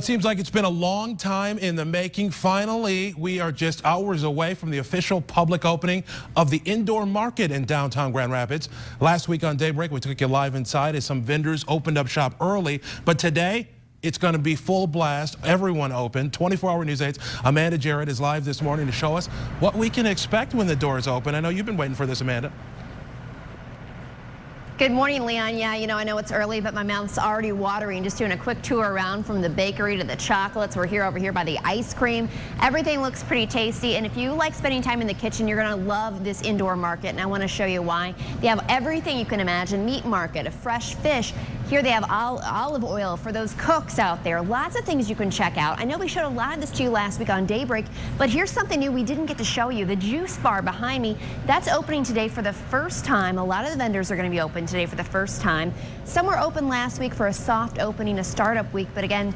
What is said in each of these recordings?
It seems like it's been a long time in the making. Finally, we are just hours away from the official public opening of the indoor market in downtown Grand Rapids. Last week on Daybreak, we took you live inside as some vendors opened up shop early. But today, it's going to be full blast. Everyone open. 24-hour News 8's Amanda Jarrett is live this morning to show us what we can expect when the doors open. I know you've been waiting for this, Amanda. Good morning, Leon. Yeah, I know it's early, but my mouth's already watering. Just doing a quick tour around from the bakery to the chocolates. We're over here by the ice cream. Everything looks pretty tasty. And if you like spending time in the kitchen, you're going to love this indoor market. And I want to show you why. They have everything you can imagine. Meat market, a fresh fish. Here they have olive oil for those cooks out there. Lots of things you can check out. I know we showed a lot of this to you last week on Daybreak, but here's something new we didn't get to show you. The juice bar behind me, that's opening today for the first time. A lot of the vendors are going to be open today for the first time. Some were open last week for a soft opening, a startup week, but again,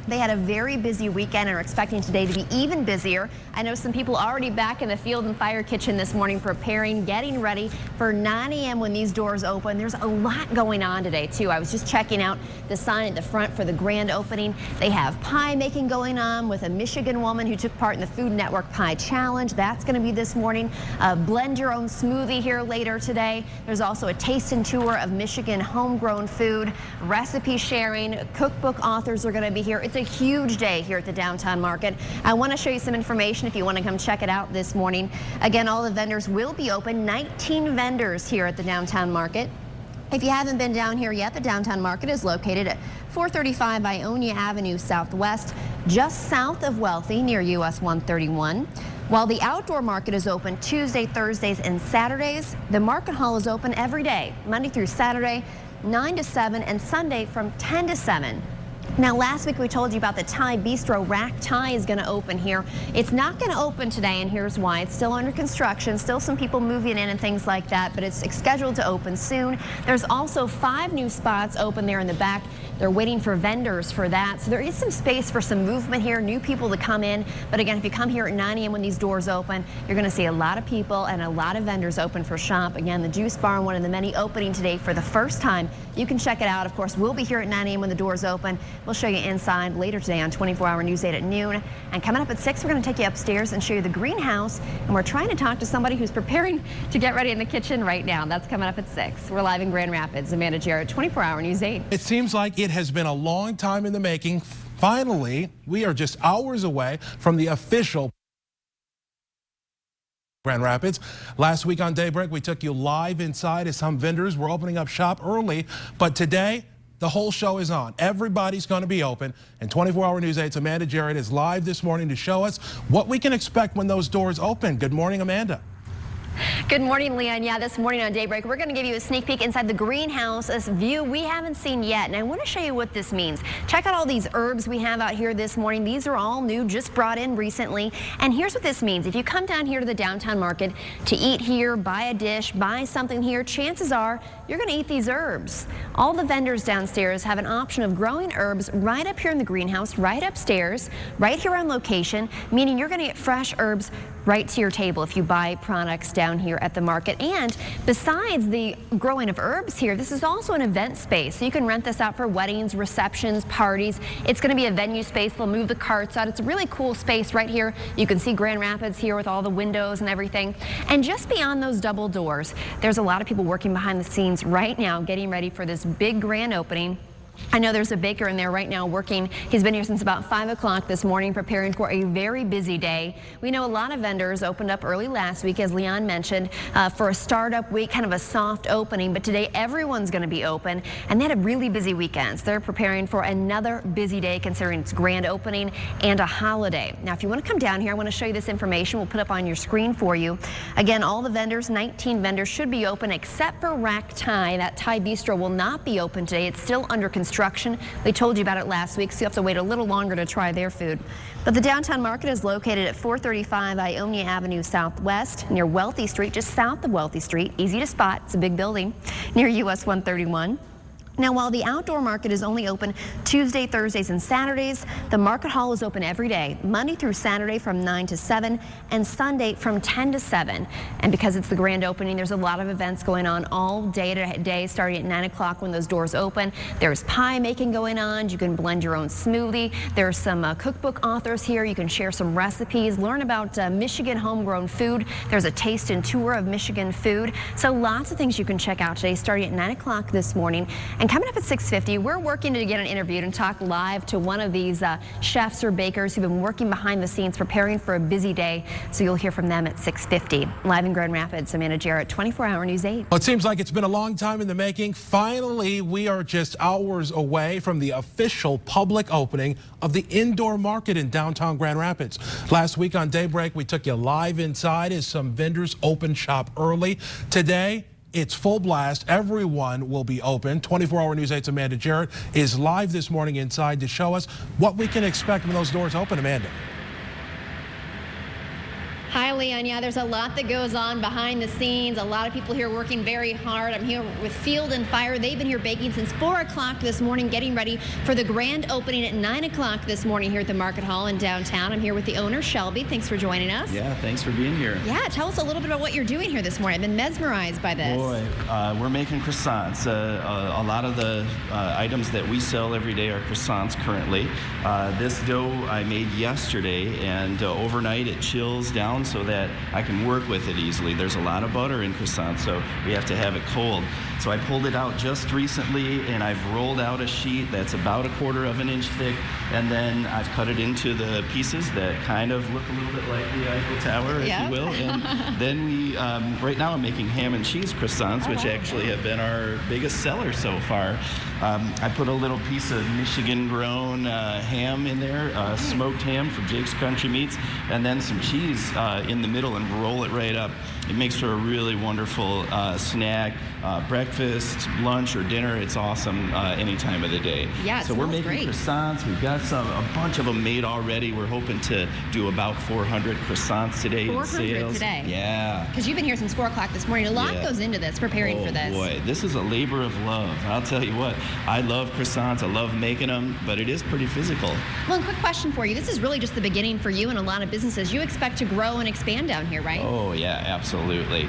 they had a very busy weekend and are expecting today to be even busier. I know some people already back in the Field and Fire kitchen this morning preparing, getting ready for 9 a.m. when these doors open. There's a lot going on today, too. I was just checking out the sign at the front for the grand opening. They have pie making going on with a Michigan woman who took part in the Food Network Pie Challenge. That's going to be this morning. Blend your own smoothie here later today. There's also a taste and tour of Michigan homegrown food, recipe sharing. Cookbook authors are going to be here. It's a huge day here at the downtown market. I want to show you some information if you want to come check it out this morning. Again, all the vendors will be open. 19 vendors here at the downtown market. If you haven't been down here yet, the downtown market is located at 435 Ionia Avenue Southwest, just south of Wealthy near US 131. While the outdoor market is open Tuesday, Thursdays, and Saturdays, the market hall is open every day, Monday through Saturday, 9 to 7, and Sunday from 10 to 7. Now, last week we told you about the Thai Bistro. Rack Thai is going to open here. It's not going to open today, and here's why. It's still under construction, still some people moving in and things like that, but it's scheduled to open soon. There's also 5 new spots open there in the back. They're waiting for vendors for that. So there is some space for some movement here, new people to come in. But again, if you come here at 9 a.m. when these doors open, you're going to see a lot of people and a lot of vendors open for shop. Again, the Juice Bar, one of the many opening today for the first time. You can check it out. Of course, we'll be here at 9 a.m. when the doors open. We'll show you inside later today on 24-hour News 8 at noon. And coming up at 6, we're going to take you upstairs and show you the greenhouse. And we're trying to talk to somebody who's preparing to get ready in the kitchen right now. That's coming up at 6. We're live in Grand Rapids. Amanda Jarrett, 24-hour News 8. It seems like it has been a long time in the making. Finally, we are just hours away from the official Grand Rapids. Last week on Daybreak, we took you live inside as some vendors were opening up shop early. But today, the whole show is on. Everybody's going to be open. And 24-hour News 8's Amanda Jarrett is live this morning to show us what we can expect when those doors open. Good morning, Amanda. Good morning, Leon. Yeah, this morning on Daybreak, we're going to give you a sneak peek inside the greenhouse, this view we haven't seen yet. And I want to show you what this means. Check out all these herbs we have out here this morning. These are all new, just brought in recently. And here's what this means. If you come down here to the downtown market to eat here, buy a dish, buy something here, chances are you're going to eat these herbs. All the vendors downstairs have an option of growing herbs right up here in the greenhouse, right upstairs, right here on location, meaning you're going to get fresh herbs right to your table if you buy products down here at the market. And besides the growing of herbs here, this is also an event space. So you can rent this out for weddings, receptions, parties. It's going to be a venue space. They'll move the carts out. It's a really cool space right here. You can see Grand Rapids here with all the windows and everything. And just beyond those double doors, there's a lot of people working behind the scenes right now getting ready for this big grand opening. I know there's a baker in there right now working. He's been here since about 5 o'clock this morning preparing for a very busy day. We know a lot of vendors opened up early last week, as Leon mentioned, for a startup week, kind of a soft opening. But today everyone's going to be open, and they had a really busy weekend. So they're preparing for another busy day considering it's grand opening and a holiday. Now, if you want to come down here, I want to show you this information. We'll put up on your screen for you. Again, all the vendors, 19 vendors, should be open except for Rack Thai. That Thai Bistro will not be open today. It's still under construction. We told you about it last week, so you have to wait a little longer to try their food. But the downtown market is located at 435 Ionia Avenue Southwest, near Wealthy Street, just south of Wealthy Street. Easy to spot. It's a big building near US 131. Now, while the outdoor market is only open Tuesday, Thursdays, and Saturdays, the market hall is open every day, Monday through Saturday from 9 to 7 and Sunday from 10 to 7. And because it's the grand opening, there's a lot of events going on all day today, starting at 9 o'clock when those doors open. There's pie making going on. You can blend your own smoothie. There's some cookbook authors here. You can share some recipes, learn about Michigan homegrown food. There's a taste and tour of Michigan food. So lots of things you can check out today, starting at 9 o'clock this morning. And coming up at 6:50, we're working to get an interview and talk live to one of these chefs or bakers who've been working behind the scenes preparing for a busy day. So you'll hear from them at 6:50. Live in Grand Rapids, Amanda Jarrett, 24-hour News 8. Well, it seems like it's been a long time in the making. Finally, we are just hours away from the official public opening of the indoor market in downtown Grand Rapids. Last week on Daybreak, we took you live inside as some vendors opened shop early. Today, it's full blast. Everyone will be open. 24-hour News 8's Amanda Jarrett is live this morning inside to show us what we can expect when those doors open. Amanda. Hi, Ionia. There's a lot that goes on behind the scenes. A lot of people here working very hard. I'm here with Field and Fire. They've been here baking since 4 o'clock this morning, getting ready for the grand opening at 9 o'clock this morning here at the Market Hall in downtown. I'm here with the owner, Shelby. Thanks for joining us. Yeah, thanks for being here. Yeah, tell us a little bit about what you're doing here this morning. I've been mesmerized by this. Boy, we're making croissants. A lot of the items that we sell every day are croissants currently. This dough I made yesterday, and overnight it chills down so that I can work with it easily. There's a lot of butter in croissants, so we have to have it cold. So I pulled it out just recently, and I've rolled out a sheet that's about 1/4 of an inch thick, and then I've cut it into the pieces that kind of look a little bit like the Eiffel Tower, if you will. And then we, right now I'm making ham and cheese croissants, which actually have been our biggest seller so far. I put a little piece of Michigan-grown ham in there, smoked ham from Jake's Country Meats, and then some cheese in the middle, and roll it right up. It makes for a really wonderful snack, breakfast, lunch, or dinner. It's awesome any time of the day. Yeah, so we're making croissants. We've got a bunch of them made already. We're hoping to do about 400 croissants today in sales. 400 today? Yeah. Because you've been here since 4 o'clock this morning. A lot goes into this, preparing for this. Oh boy, this is a labor of love. I'll tell you what, I love croissants. I love making them, but it is pretty physical. Well, and quick question for you. This is really just the beginning for you and a lot of businesses. You expect to grow and expand down here, right? Oh yeah, absolutely.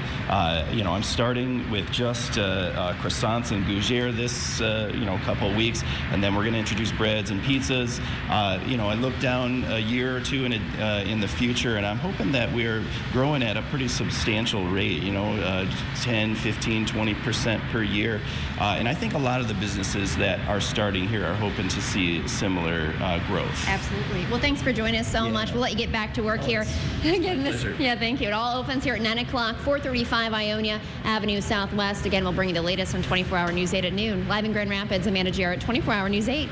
You know, I'm starting with just croissants and gougere this couple of weeks, and then we're going to introduce breads and pizzas. You know, I look down a year or two in the future, and I'm hoping that we're growing at a pretty substantial rate. You know, 10, 15, 20% per year. And I think a lot of the businesses that are starting here are hoping to see similar growth. Absolutely. Well, thanks for joining us so much. We'll let you get back to work here. Yeah, thank you. It all opens here at 9 o'clock, 435 Ionia Avenue Southwest. Again, we'll bring you the latest on 24-hour News 8 at noon. Live in Grand Rapids, Amanda Jarrett, 24-hour News 8.